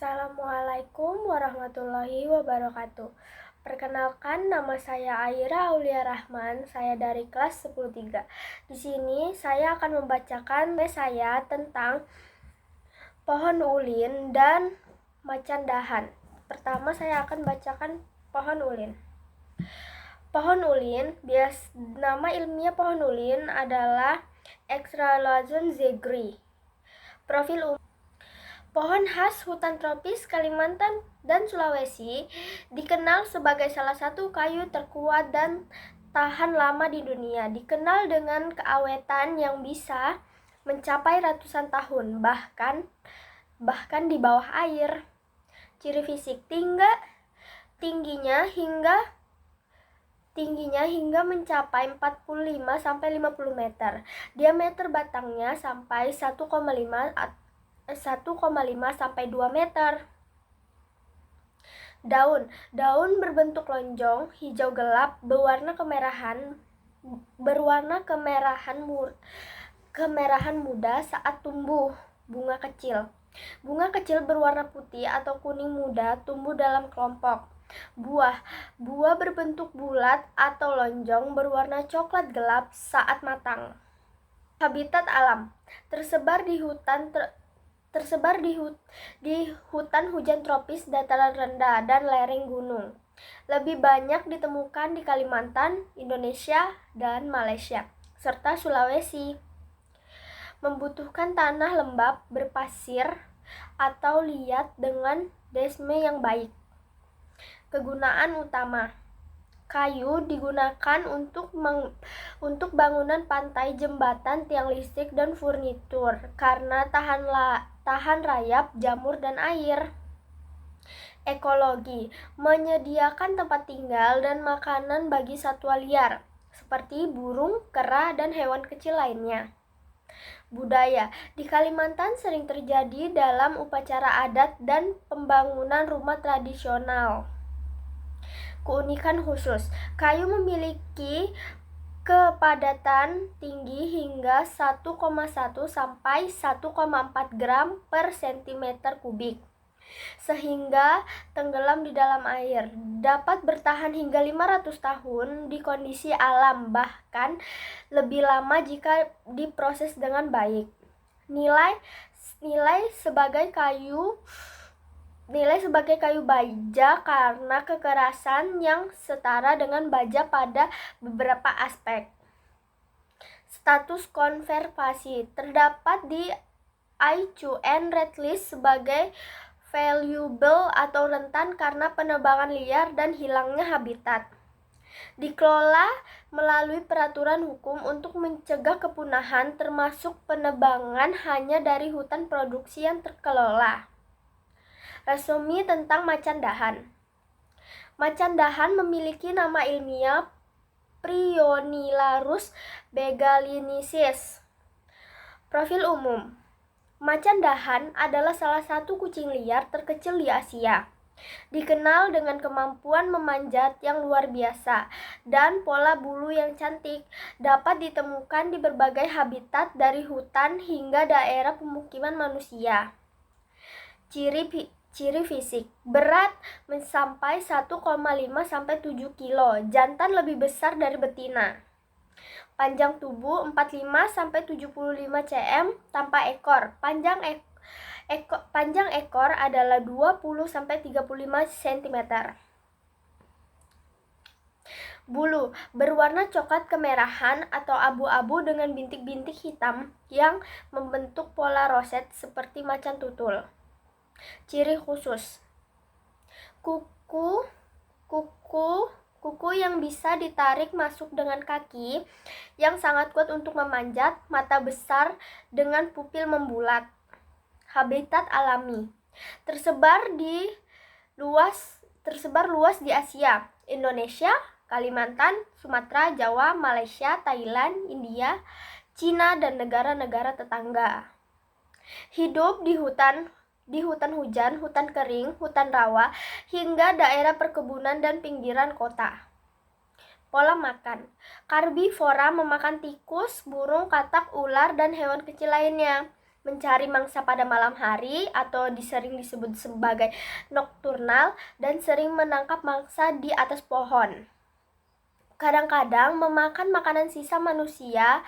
Assalamualaikum warahmatullahi wabarakatuh. Perkenalkan, nama saya Aira Aulia Rahman, saya dari kelas 10-3. Di sini saya akan membacakan saya tentang pohon ulin dan macan dahan. Pertama saya akan bacakan pohon ulin. Pohon ulin, nama ilmiah pohon ulin adalah Exralazon zegri. Profil umum. Pohon khas hutan tropis Kalimantan dan Sulawesi, dikenal sebagai salah satu kayu terkuat dan tahan lama di dunia. Dikenal dengan keawetan yang bisa mencapai ratusan tahun, bahkan di bawah air. Ciri fisik: tingginya hingga mencapai 45-50 meter. Diameter batangnya sampai 1,5 sampai 2 meter. Daun berbentuk lonjong, hijau gelap, berwarna kemerahan muda saat tumbuh. Bunga kecil berwarna putih atau kuning muda, tumbuh dalam kelompok. Buah berbentuk bulat atau lonjong, berwarna coklat gelap saat matang. Habitat alam: tersebar di hutan hujan tropis, dataran rendah, dan lereng gunung. Lebih banyak ditemukan di Kalimantan, Indonesia, dan Malaysia, serta Sulawesi. Membutuhkan tanah lembab, berpasir, atau liat dengan desme yang baik. Kegunaan utama: kayu digunakan untuk bangunan pantai, jembatan, tiang listrik, dan furnitur karena tahan rayap, jamur, dan air. Ekologi: menyediakan tempat tinggal dan makanan bagi satwa liar seperti burung, kera, dan hewan kecil lainnya. Budaya: di Kalimantan sering terjadi dalam upacara adat dan pembangunan rumah tradisional. Keunikan khusus: kayu memiliki kepadatan tinggi hingga 1,1 sampai 1,4 gram per cm kubik, sehingga tenggelam di dalam air. Dapat bertahan hingga 500 tahun di kondisi alam, bahkan lebih lama jika diproses dengan baik. Nilai sebagai kayu baja karena kekerasan yang setara dengan baja pada beberapa aspek. Status konservasi: terdapat di IUCN Red List sebagai valuable atau rentan karena penebangan liar dan hilangnya habitat. Dikelola melalui peraturan hukum untuk mencegah kepunahan, termasuk penebangan hanya dari hutan produksi yang terkelola. Resumi tentang macan dahan. Macan dahan memiliki nama ilmiah Prionilarus begalensis. Profil umum: macan dahan adalah salah satu kucing liar terkecil di Asia. Dikenal dengan kemampuan memanjat yang luar biasa dan pola bulu yang cantik. Dapat ditemukan di berbagai habitat dari hutan hingga daerah pemukiman manusia. Ciri fisik: berat sampai 1,5 sampai 7 kilo, jantan lebih besar dari betina. Panjang tubuh 45 sampai 75 cm tanpa ekor. Panjang ekor adalah 20 sampai 35 cm. Bulu berwarna coklat kemerahan atau abu-abu dengan bintik-bintik hitam yang membentuk pola roset seperti macan tutul. Ciri khusus: kuku yang bisa ditarik masuk dengan kaki yang sangat kuat untuk memanjat, mata besar dengan pupil membulat. Habitat alami: tersebar luas di Asia, Indonesia, Kalimantan, Sumatera, Jawa, Malaysia, Thailand, India, Cina, dan negara-negara tetangga. Hidup di hutan hujan, hutan kering, hutan rawa, hingga daerah perkebunan dan pinggiran kota. Pola makan: karbivora, memakan tikus, burung, katak, ular, dan hewan kecil lainnya. mencari mangsa pada malam hari atau sering disebut sebagai nokturnal, dan sering menangkap mangsa di atas pohon. Kadang-kadang memakan makanan sisa manusia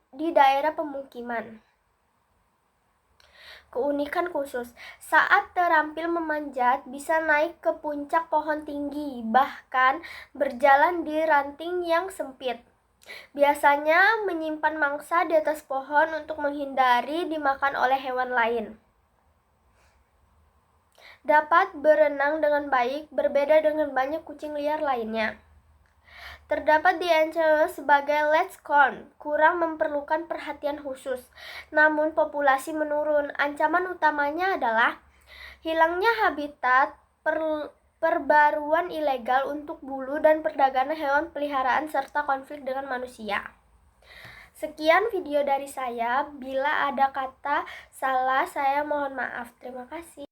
di daerah pemukiman. Keunikan khusus, saat terampil memanjat bisa naik ke puncak pohon tinggi, bahkan berjalan di ranting yang sempit. Biasanya menyimpan mangsa di atas pohon untuk menghindari dimakan oleh hewan lain. Dapat berenang dengan baik, berbeda dengan banyak kucing liar lainnya. Terdapat di Ence sebagai leghorn, kurang memerlukan perhatian khusus. Namun populasi menurun. Ancaman utamanya adalah hilangnya habitat, perbaruan ilegal untuk bulu dan perdagangan hewan peliharaan serta konflik dengan manusia. Sekian video dari saya. Bila ada kata salah, saya mohon maaf. Terima kasih.